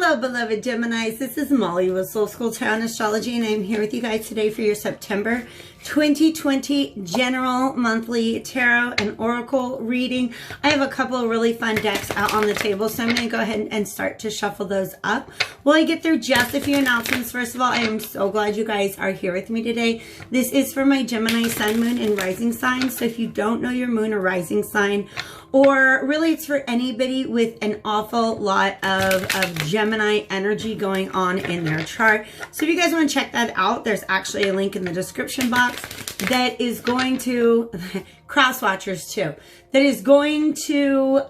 Hello, beloved Geminis. This is Molly with Soul School Tarot and Astrology, and I'm here with you guys today for your September 2020 General Monthly Tarot and Oracle reading. I have a couple of really fun decks out on the table, so I'm going to go ahead and start to shuffle those up. While I get through just a few announcements, first of all, I am so glad you guys are here with me today. This is for my Gemini Sun, Moon, and Rising signs, so if you don't know your Moon or Rising sign, or really it's for anybody with an awful lot of Gemini energy going on in their chart. So if you guys want to check that out, there's actually a link in the description box that is going to, cross watchers too, that is going to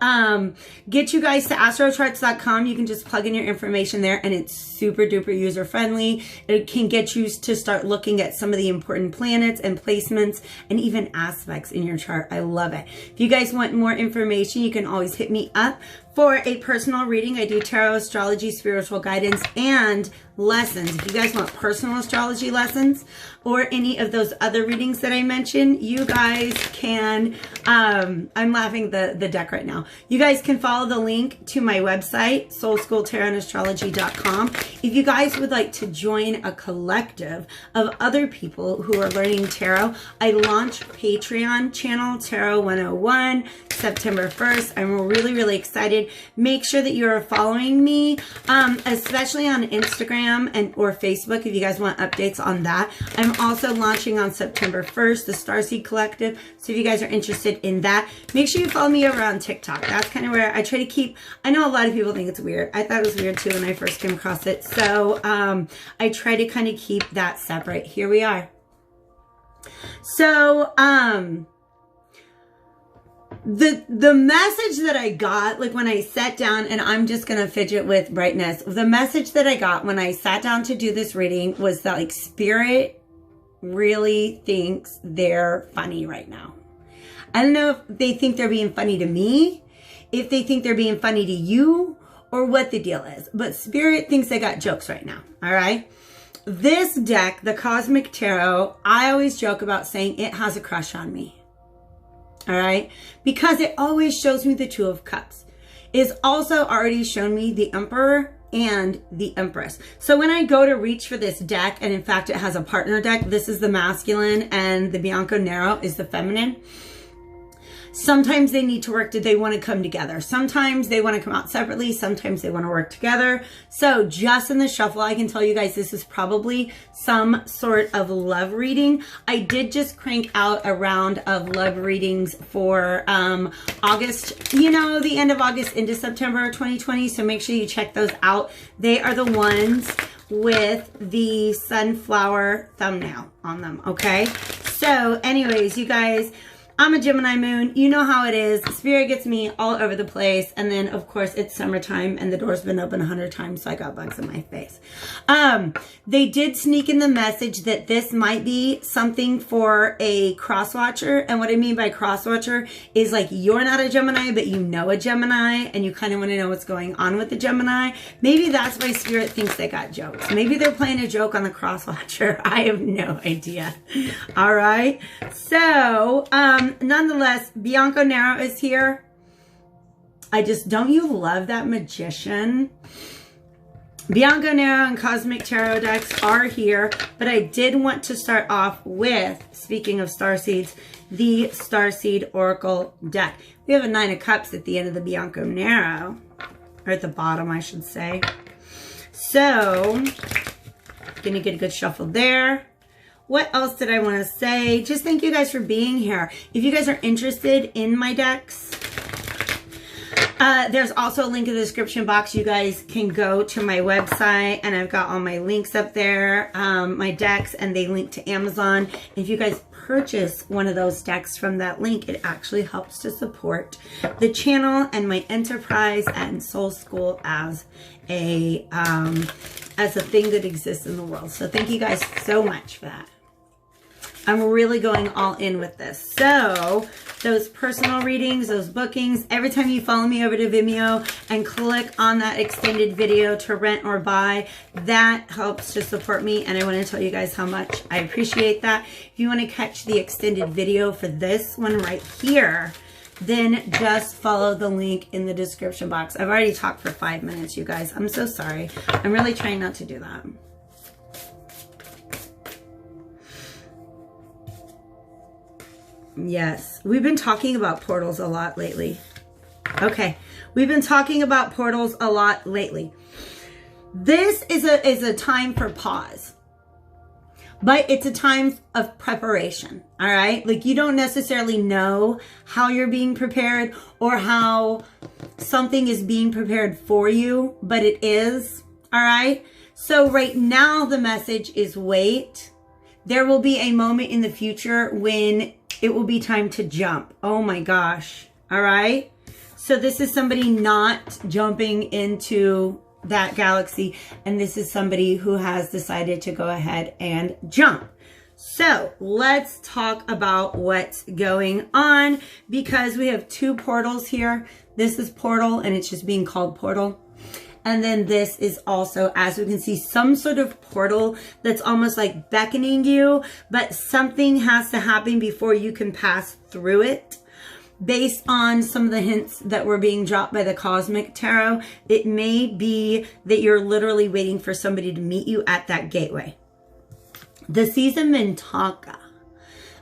get you guys to astrocharts.com. You can just plug in your information there and it's super duper user friendly. It can get you to start looking at some of the important planets and placements and even aspects in your chart. I love it. If you guys want more information, you can always hit me up for a personal reading. I do tarot, astrology, spiritual guidance, and lessons. If you guys want personal astrology lessons or any of those other readings that I mentioned, you guys can, I'm laughing the deck right now. You guys can follow the link to my website, soulschooltarotandastrology.com. If you guys would like to join a collective of other people who are learning tarot, I launched Patreon channel Tarot 101 September 1st. I'm really, really excited. Make sure that you are following me, especially on Instagram and or Facebook if you guys want updates on that. I'm also launching on September 1st, the Starseed Collective. So if you guys are interested in that, make sure you follow me over on TikTok. That's kind of where I try to keep, I know a lot of people think it's weird. I thought it was weird too when I first came across it. So I try to kind of keep that separate. Here we are. So, the message that I got, like when I sat down, and I'm just going to fidget with brightness. The message that I got when I sat down to do this reading was that like Spirit really thinks they're funny right now. I don't know if they think they're being funny to me, if they think they're being funny to you, or what the deal is. But Spirit thinks they got jokes right now. All right. This deck, the Cosmic Tarot, I always joke about saying it has a crush on me. All right, because it always shows me the Two of Cups. It's also already shown me the Emperor and the Empress. So when I go to reach for this deck, and in fact it has a partner deck, this is the masculine and the Bianco Nero is the feminine. Sometimes they need to work. They want to come together. Sometimes they want to come out separately. Sometimes they want to work together. So just in the shuffle, I can tell you guys this is probably some sort of love reading. I did just crank out a round of love readings for August, you know, the end of August into September 2020. So make sure you check those out. They are the ones with the sunflower thumbnail on them. Okay. So anyways, you guys, I'm a Gemini moon. You know how it is. Spirit gets me all over the place. And then, of course, it's summertime and the door's been open 100 times, so I got bugs in my face. They did sneak in the message that this might be something for a cross-watcher. And what I mean by cross-watcher is like you're not a Gemini, but you know a Gemini and you kind of want to know what's going on with the Gemini. Maybe that's why Spirit thinks they got jokes. Maybe they're playing a joke on the cross-watcher. I have no idea. All right. So, nonetheless, Bianco Nero is here. Don't you love that magician? Bianco Nero and Cosmic Tarot decks are here, but I did want to start off with, speaking of starseeds, the Starseed Oracle deck. We have a Nine of Cups at the end of the Bianco Nero, or at the bottom, I should say. So, gonna get a good shuffle there. What else did I want to say? Just thank you guys for being here. If you guys are interested in my decks, there's also a link in the description box. You guys can go to my website and I've got all my links up there, my decks, and they link to Amazon. If you guys purchase one of those decks from that link, it actually helps to support the channel and my enterprise and Soul School as a thing that exists in the world. So thank you guys so much for that. I'm really going all in with this. So those personal readings, those bookings, every time you follow me over to Vimeo and click on that extended video to rent or buy, that helps to support me. And I want to tell you guys how much I appreciate that. If you want to catch the extended video for this one right here, then just follow the link in the description box. I've already talked for 5 minutes, you guys. I'm so sorry. I'm really trying not to do that. Yes, we've been talking about portals a lot lately. Okay, we've been talking about portals a lot lately. This is a time for pause, but it's a time of preparation, all right? Like, you don't necessarily know how you're being prepared or how something is being prepared for you, but it is, all right? So right now, the message is wait. There will be a moment in the future when it will be time to jump. Oh my gosh, all right? So this is somebody not jumping into that galaxy, and this is somebody who has decided to go ahead and jump. So let's talk about what's going on, because we have 2 portals here. This is portal, and it's just being called portal. And then this is also, as we can see, some sort of portal that's almost like beckoning you, but something has to happen before you can pass through it. Based on some of the hints that were being dropped by the Cosmic Tarot, it may be that you're literally waiting for somebody to meet you at that gateway. This is a Mintaka.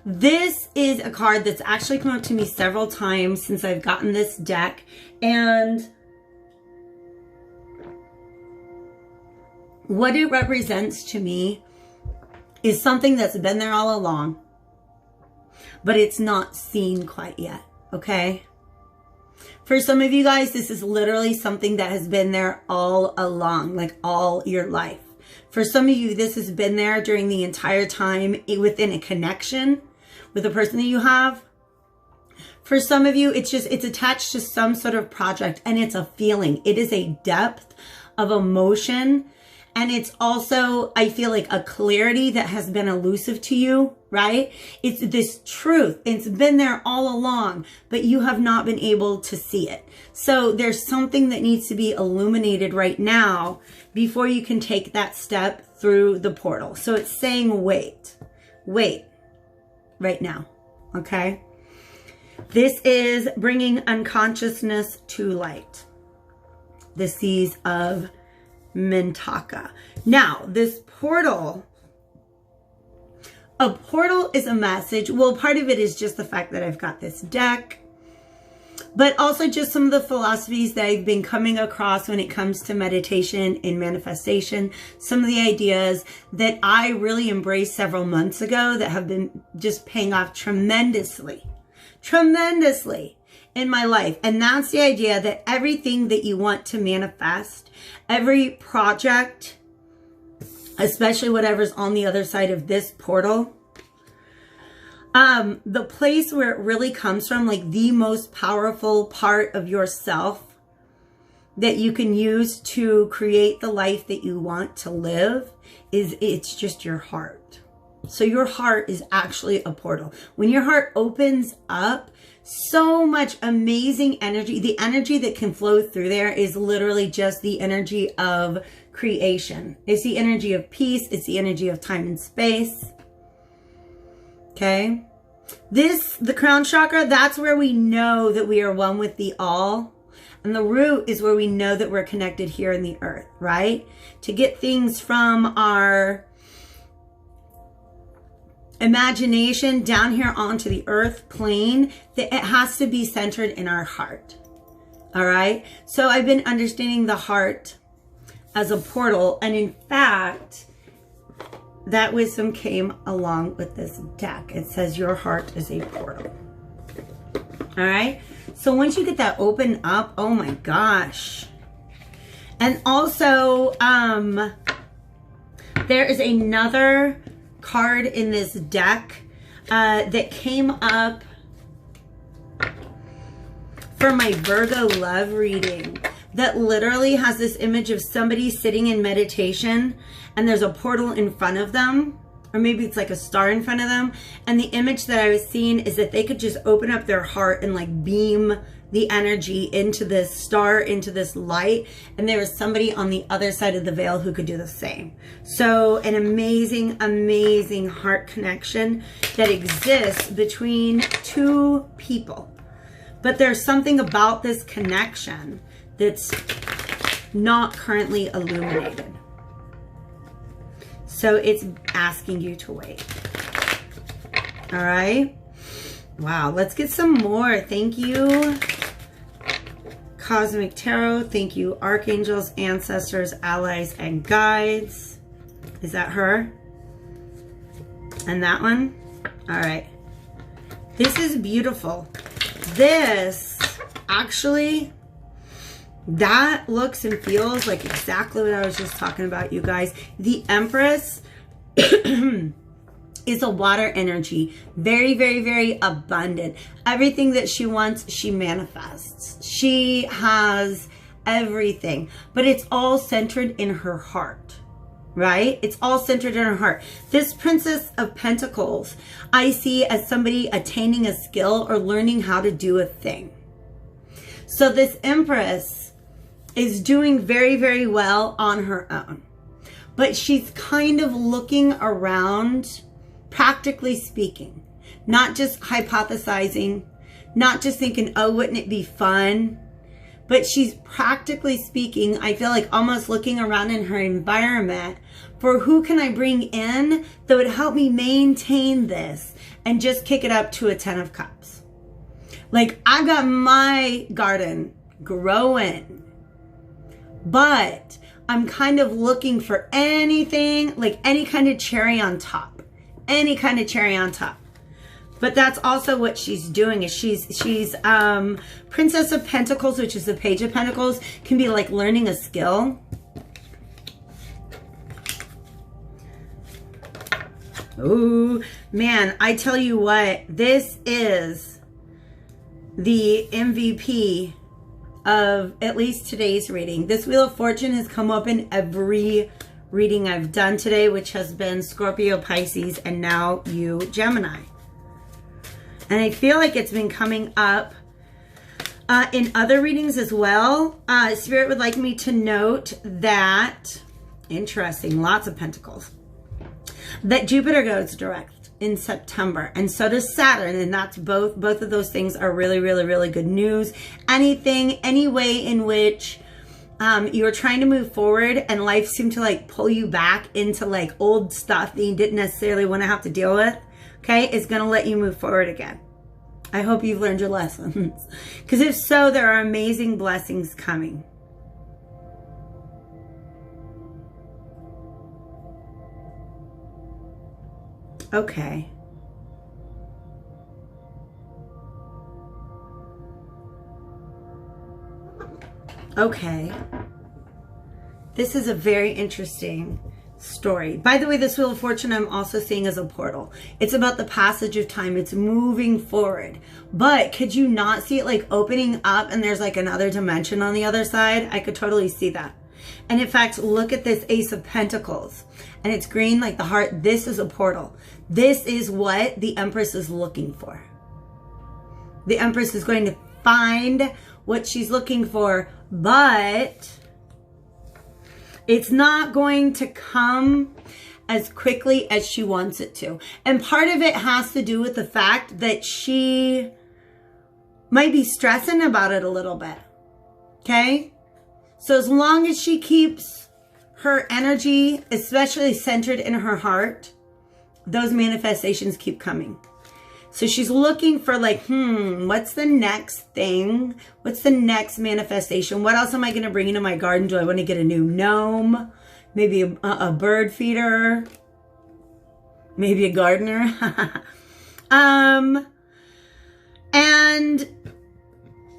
This is a card that's actually come up to me several times since I've gotten this deck, and what it represents to me is something that's been there all along, but it's not seen quite yet, okay? For some of you guys, this is literally something that has been there all along, like all your life. For some of you, this has been there during the entire time within a connection with the person that you have. For some of you, it's attached to some sort of project, and it's a feeling. It is a depth of emotion. And it's also, I feel like, a clarity that has been elusive to you, right? It's this truth. It's been there all along, but you have not been able to see it. So there's something that needs to be illuminated right now before you can take that step through the portal. So it's saying, wait right now, okay? This is bringing unconsciousness to light. The seas of Mintaka. Now, this portal, a portal is a message. Well, part of it is just the fact that I've got this deck, but also just some of the philosophies that I've been coming across when it comes to meditation and manifestation. Some of the ideas that I really embraced several months ago that have been just paying off tremendously in my life. And that's the idea that everything that you want to manifest, every project, especially whatever's on the other side of this portal, the place where it really comes from, like the most powerful part of yourself that you can use to create the life that you want to live, it's just your heart. So your heart is actually a portal. When your heart opens up, so much amazing energy. The energy that can flow through there is literally just the energy of creation. It's the energy of peace. It's the energy of time and space. Okay. The crown chakra, that's where we know that we are one with the all. And the root is where we know that we're connected here in the earth, right? To get things from our imagination down here onto the earth plane, that it has to be centered in our heart. All right. So I've been understanding the heart as a portal. And in fact, that wisdom came along with this deck. It says your heart is a portal. All right. So once you get that open up, oh my gosh. And also, there is another card in this deck that came up for my Virgo love reading that literally has this image of somebody sitting in meditation and there's a portal in front of them, or maybe it's like a star in front of them. And the image that I was seeing is that they could just open up their heart and like beam the energy into this star, into this light. And there was somebody on the other side of the veil who could do the same. So an amazing, amazing heart connection that exists between two people. But there's something about this connection that's not currently illuminated. So it's asking you to wait. All right. Wow. Let's get some more. Thank you, Cosmic Tarot. Thank you, archangels, ancestors, allies, and guides. Is that her? And that one? All right. This is beautiful. This actually, that looks and feels like exactly what I was just talking about, you guys. The Empress is a water energy. Very, very, very abundant. Everything that she wants, she manifests. She has everything, but it's all centered in her heart, right? It's all centered in her heart. This Princess of Pentacles, I see as somebody attaining a skill or learning how to do a thing. So this Empress is doing very, very well on her own, but she's kind of looking around, practically speaking, not just hypothesizing, not just thinking, oh, wouldn't it be fun? But she's practically speaking, I feel like almost looking around in her environment for who can I bring in that would help me maintain this and just kick it up to a 10 of Cups. Like, I've got my garden growing, but I'm kind of looking for anything, like any kind of cherry on top. Any kind of cherry on top. But that's also what she's doing, is she's Princess of Pentacles, which is the Page of Pentacles, can be like learning a skill. Ooh, man, I tell you what, this is the MVP of at least today's reading. This Wheel of Fortune has come up in every reading I've done today, which has been Scorpio, Pisces, and now you, Gemini. And I feel like it's been coming up in other readings as well. Spirit would like me to note that, interesting, lots of pentacles, that Jupiter goes direct in September, and so does Saturn, and that's both of those things are really, really, really good news. Any way in which you're trying to move forward and life seemed to like pull you back into like old stuff that you didn't necessarily want to have to deal with, okay, is going to let you move forward again. I hope you've learned your lessons, because if so, there are amazing blessings coming. Okay. Okay. This is a very interesting story. By the way, this Wheel of Fortune I'm also seeing as a portal. It's about the passage of time. It's moving forward. But could you not see it like opening up and there's like another dimension on the other side? I could totally see that. And in fact, look at this Ace of Pentacles. And it's green like the heart. This is a portal. This is what the Empress is looking for. The Empress is going to find what she's looking for, but it's not going to come as quickly as she wants it to. And part of it has to do with the fact that she might be stressing about it a little bit. Okay? So as long as she keeps her energy, especially centered in her heart, those manifestations keep coming. So she's looking for like, what's the next thing? What's the next manifestation? What else am I going to bring into my garden? Do I want to get a new gnome? Maybe a bird feeder? Maybe a gardener? And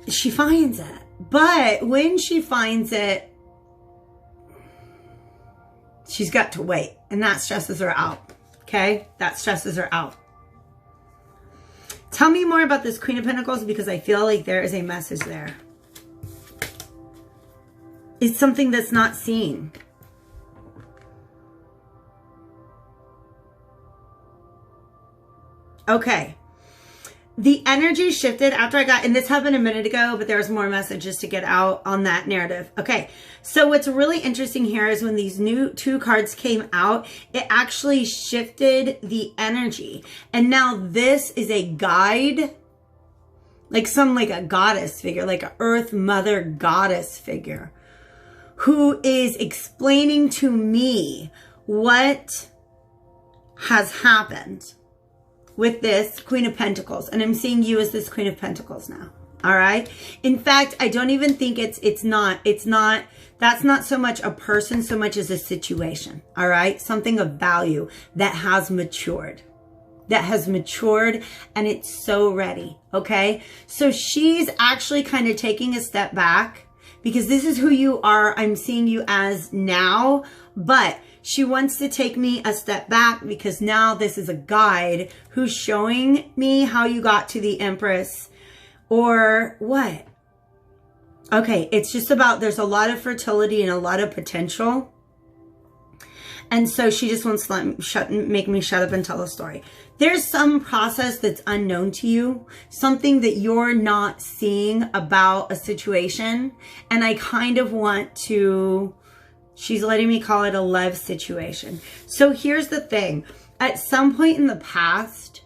she finds it. But when she finds it, she's got to wait. And that stresses her out. Okay? That stresses her out. Tell me more about this Queen of Pentacles, because I feel like there is a message there. It's something that's not seen. Okay. The energy shifted after I got, and this happened a minute ago, but there's more messages to get out on that narrative. Okay, so what's really interesting here is when these new two cards came out, it actually shifted the energy. And now this is a guide like some, like a goddess figure, like an earth mother goddess figure, who is explaining to me what has happened with this Queen of Pentacles. And I'm seeing you as this Queen of Pentacles now. All right. In fact, I don't even think that's not so much a person so much as a situation. All right. Something of value that has matured. And it's so ready. Okay. So she's actually kind of taking a step back because this is who you are. I'm seeing you as now, but she wants to take me a step back because now this is a guide who's showing me how you got to the Empress. Or what? Okay, it's just about, there's a lot of fertility and a lot of potential. And so she just wants to make me shut up and tell a story. There's some process that's unknown to you, something that you're not seeing about a situation. And I kind of want to, she's letting me call it a love situation. So here's the thing. At some point in the past,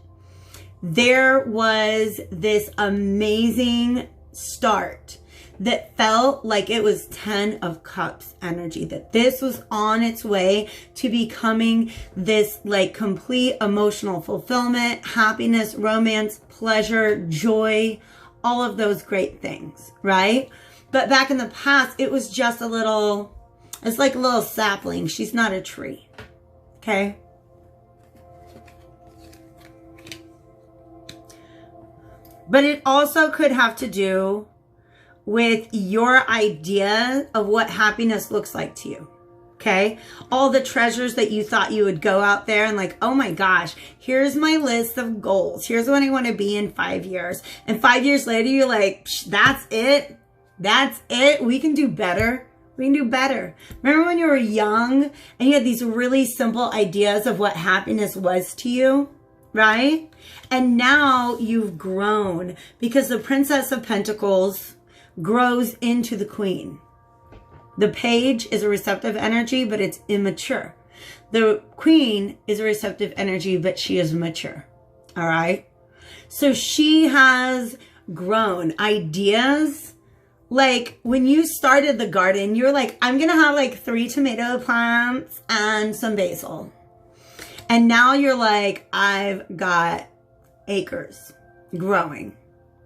there was this amazing start that felt like it was 10 of Cups energy, that this was on its way to becoming this like complete emotional fulfillment, happiness, romance, pleasure, joy, all of those great things, right? But back in the past, it was just a little, it's like a little sapling. She's not a tree, okay? But it also could have to do with your idea of what happiness looks like to you. Okay. All the treasures that you thought you would go out there and like, oh my gosh, here's my list of goals. Here's what I want to be in 5 years. And 5 years later, you're like, that's it. That's it. We can do better. We can do better. Remember when you were young and you had these really simple ideas of what happiness was to you? Right? And now you've grown because the Princess of Pentacles grows into the Queen. The Page is a receptive energy, but it's immature. The Queen is a receptive energy, but she is mature. All right? So she has grown. Ideas, like when you started the garden, you're like, I'm going to have like 3 tomato plants and some basil. And now you're like, I've got acres growing.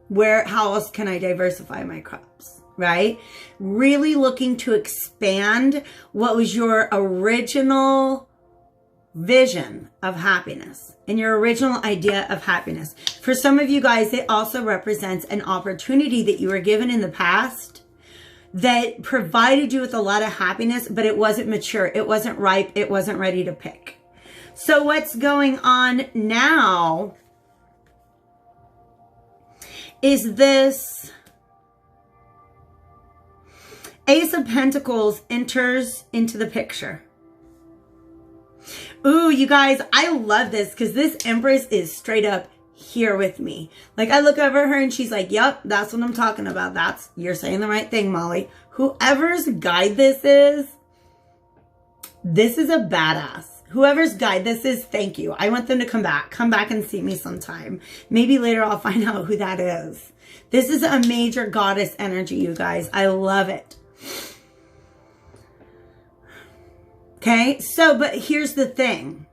How else can I diversify my crops, right? Really looking to expand what was your original vision of happiness and your original idea of happiness. For some of you guys, it also represents an opportunity that you were given in the past that provided you with a lot of happiness, but it wasn't mature. It wasn't ripe. It wasn't ready to pick. So what's going on now is this Ace of Pentacles enters into the picture. Ooh, you guys, I love this because this Empress is straight up here with me. Like I look over her and she's like, yep, that's what I'm talking about. You're saying the right thing, Molly. Whoever's guide this is a badass. Whoever's guide this is, thank you. I want them to come back and see me sometime. Maybe later I'll find out who that is. This is a major goddess energy, you guys. I love it. Okay, so, but here's the thing.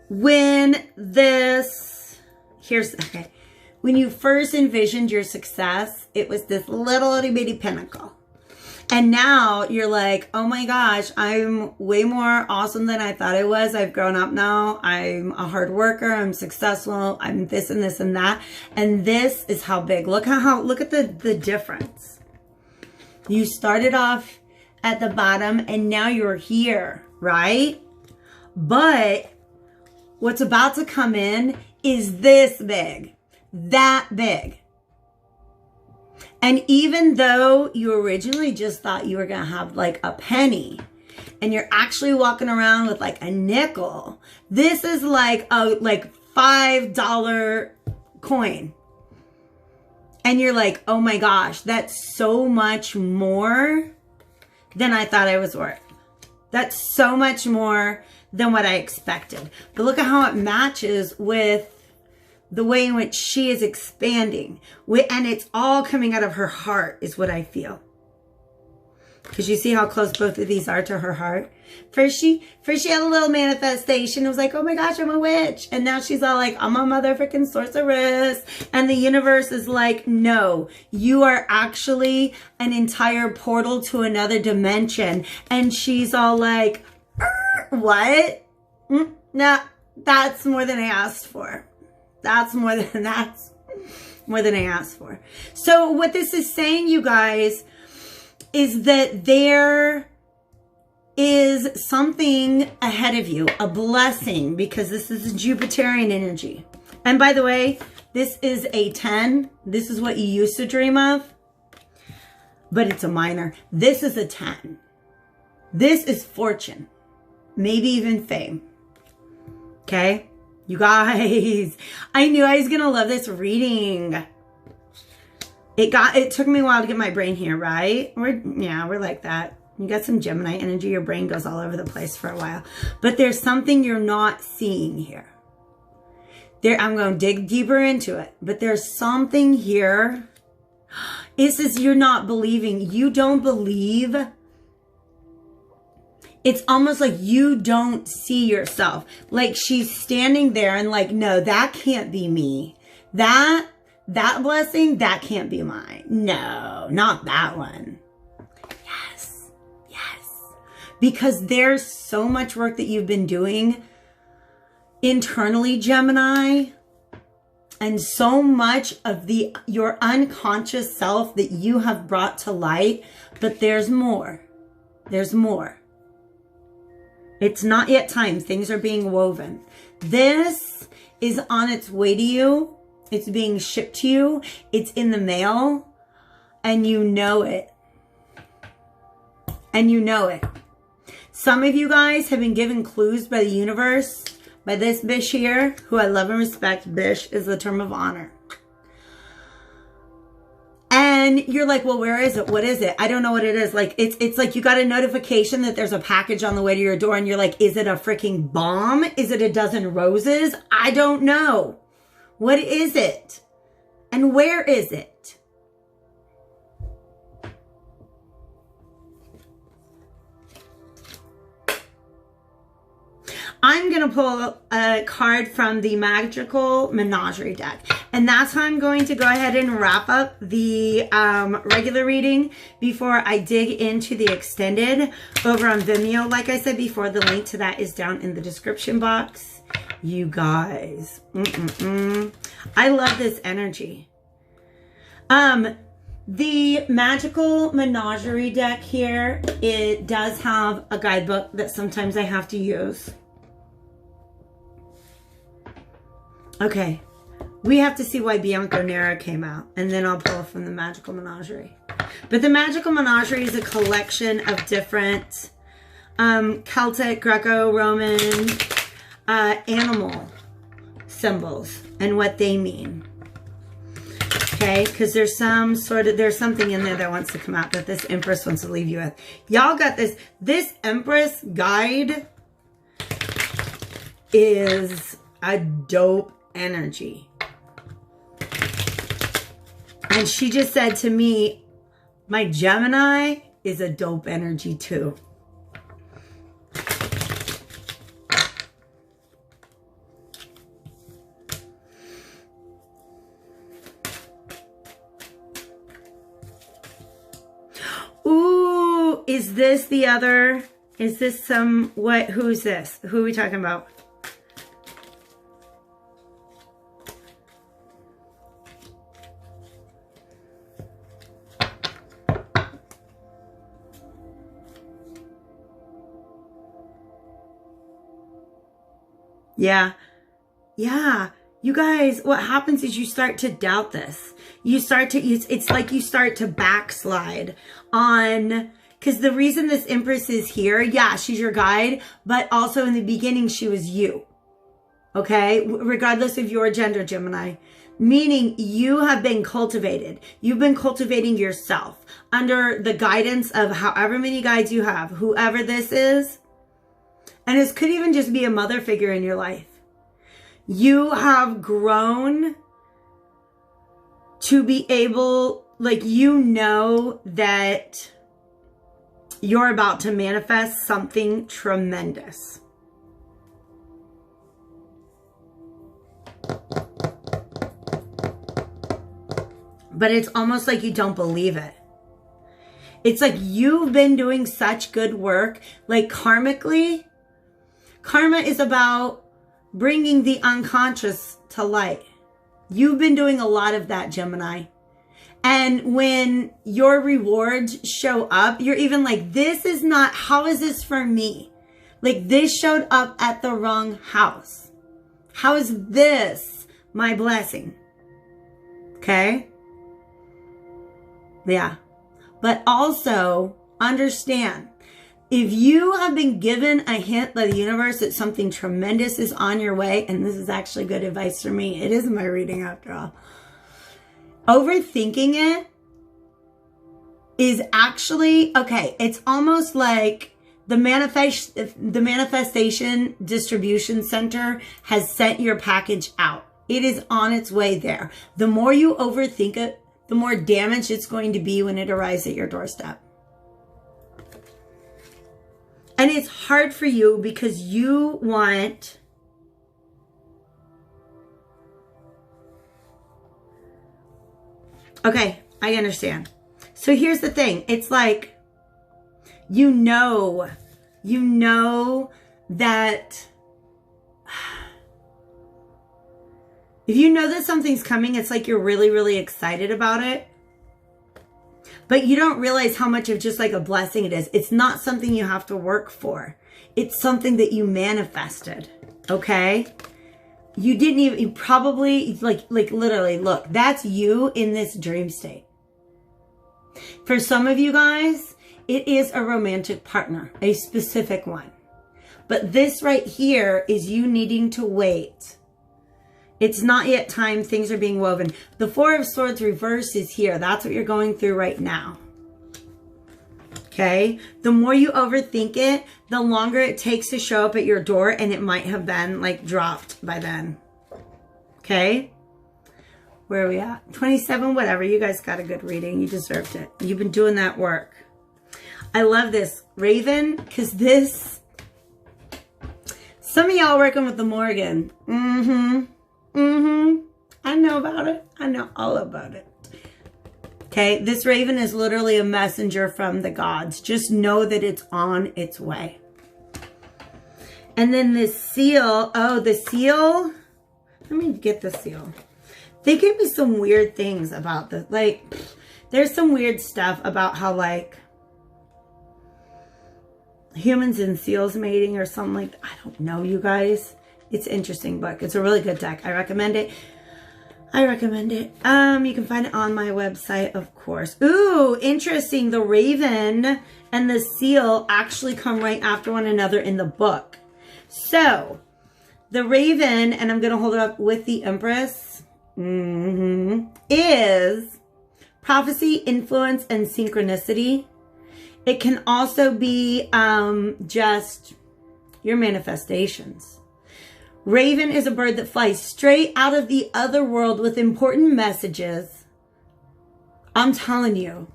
When you first envisioned your success, it was this little itty bitty pinnacle. And now you're like, oh my gosh, I'm way more awesome than I thought I was. I've grown up now. I'm a hard worker. I'm successful. I'm this and this and that. And this is how big. Look at the difference. You started off at the bottom and now you're here, right? But what's about to come in is this big, that big. And even though you originally just thought you were going to have like a penny and you're actually walking around with like a nickel, this is like a $5 coin. And you're like, oh my gosh, that's so much more than I thought I was worth. That's so much more than what I expected. But look at how it matches with the way in which she is expanding. And it's all coming out of her heart is what I feel. Because you see how close both of these are to her heart. First she had a little manifestation. It was like, oh my gosh, I'm a witch. And now she's all like, I'm a motherfucking sorceress. And the universe is like, no, you are actually an entire portal to another dimension. And she's all like, what? Nah, that's more than I asked for. That's more than I asked for. So what this is saying, you guys, is that there is something ahead of you, a blessing, because this is a Jupiterian energy. And by the way, this is a 10. This is what you used to dream of, but it's a minor. This is a 10. This is fortune, maybe even fame. Okay, you guys, I knew I was gonna love this reading. It took me a while to get my brain here, right? We're like that. You got some Gemini energy, your brain goes all over the place for a while. But there's something you're not seeing here. I'm going to dig deeper into it. But there's something here. It says you're not believing. You don't believe. It's almost like you don't see yourself. Like she's standing there and like, no, that can't be me. That blessing, that can't be mine. No, not that one. Yes, yes. Because there's so much work that you've been doing internally, Gemini, and so much of your unconscious self that you have brought to light, but there's more. There's more. It's not yet time. Things are being woven. This is on its way to you. It's being shipped to you. It's in the mail. And you know it. And you know it. Some of you guys have been given clues by the universe. By this Bish here, who I love and respect. Bish is the term of honor. And you're like, well, where is it? What is it? I don't know what it is. Like, it's like you got a notification that there's a package on the way to your door. And you're like, is it a freaking bomb? Is it a dozen roses? I don't know. What is it? And where is it? I'm going to pull a card from the Magical Menagerie deck. And that's how I'm going to go ahead and wrap up the regular reading before I dig into the extended over on Vimeo. Like I said before, the link to that is down in the description box. You guys, I love this energy. The Magical Menagerie deck here, it does have a guidebook that sometimes I have to use. Okay, we have to see why Bianco Nera came out, and then I'll pull from the Magical Menagerie. But the Magical Menagerie is a collection of different Celtic, Greco-Roman animal symbols and what they mean. Okay, because there's something in there that wants to come out that this Empress wants to leave you with. Y'all got this. This Empress guide is a dope energy. And she just said to me, my Gemini is a dope energy too. Ooh, is this the other? Is this some, what, who's this? Who are we talking about? Yeah. Yeah. You guys, what happens is you start to doubt this. You start to, it's like you start to backslide on, because the reason this Empress is here, yeah, she's your guide, but also in the beginning, she was you. Okay? Regardless of your gender, Gemini. Meaning you have been cultivated. You've been cultivating yourself under the guidance of however many guides you have, whoever this is. And this could even just be a mother figure in your life. You have grown to be able, like, you know that you're about to manifest something tremendous. But it's almost like you don't believe it. It's like you've been doing such good work, like karmically. Karma is about bringing the unconscious to light. You've been doing a lot of that, Gemini. And when your rewards show up, you're even like, this is not, how is this for me? Like, this showed up at the wrong house. How is this my blessing? Okay? Yeah. But also understand, if you have been given a hint by the universe that something tremendous is on your way, and this is actually good advice for me. It is my reading after all. Overthinking it is actually, okay, it's almost like the manifestation distribution center has sent your package out. It is on its way there. The more you overthink it, the more damage it's going to be when it arrives at your doorstep. And it's hard for you because you want okay, I understand. So here's the thing. It's like, you know that if you know that something's coming, it's like you're really, really excited about it. But you don't realize how much of just like a blessing it is. It's not something you have to work for. It's something that you manifested. Okay? You didn't even, you probably, like literally, look, that's you in this dream state. For some of you guys, it is a romantic partner, a specific one. But this right here is you needing to wait. It's not yet time. Things are being woven. The Four of Swords reverse is here. That's what you're going through right now. Okay? The more you overthink it, the longer it takes to show up at your door, and it might have been like dropped by then. Okay? Where are we at? 27, whatever. You guys got a good reading. You deserved it. You've been doing that work. I love this Raven, because this, some of y'all working with the Morgan. I know about it. I know all about it. Okay, this Raven is literally a messenger from the gods. Just know that it's on its way. And then this seal. Oh, the seal. Let me get the seal. They gave me some weird things about this. Like, there's some weird stuff about how, like, humans and seals mating or something like that. I don't know, you guys. It's an interesting book. It's a really good deck. I recommend it. I recommend it. You can find it on my website, of course. Ooh, interesting. The Raven and the seal actually come right after one another in the book. So, the Raven, and I'm going to hold it up with the Empress, is prophecy, influence, and synchronicity. It can also be just your manifestations. Raven is a bird that flies straight out of the other world with important messages. I'm telling you,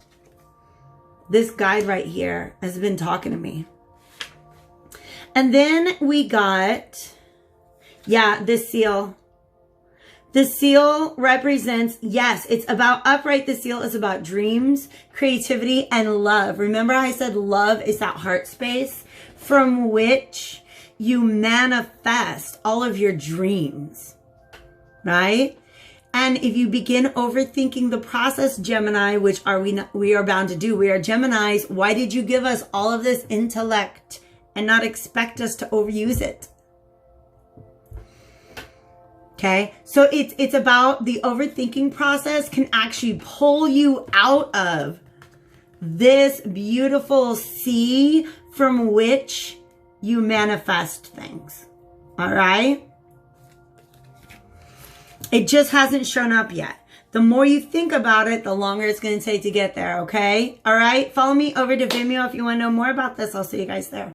this guide right here has been talking to me. And then we got, yeah, this seal. The seal represents, yes, it's about upright. The seal is about dreams, creativity, and love. Remember I said love is that heart space from which you manifest all of your dreams, right? And if you begin overthinking the process, Gemini, which we are bound to do. We are Geminis. Why did you give us all of this intellect and not expect us to overuse it? Okay, so it's about the overthinking process can actually pull you out of this beautiful sea from which you manifest things. All right? It just hasn't shown up yet. The more you think about it, the longer it's going to take to get there, okay? All right? Follow me over to Vimeo if you want to know more about this. I'll see you guys there.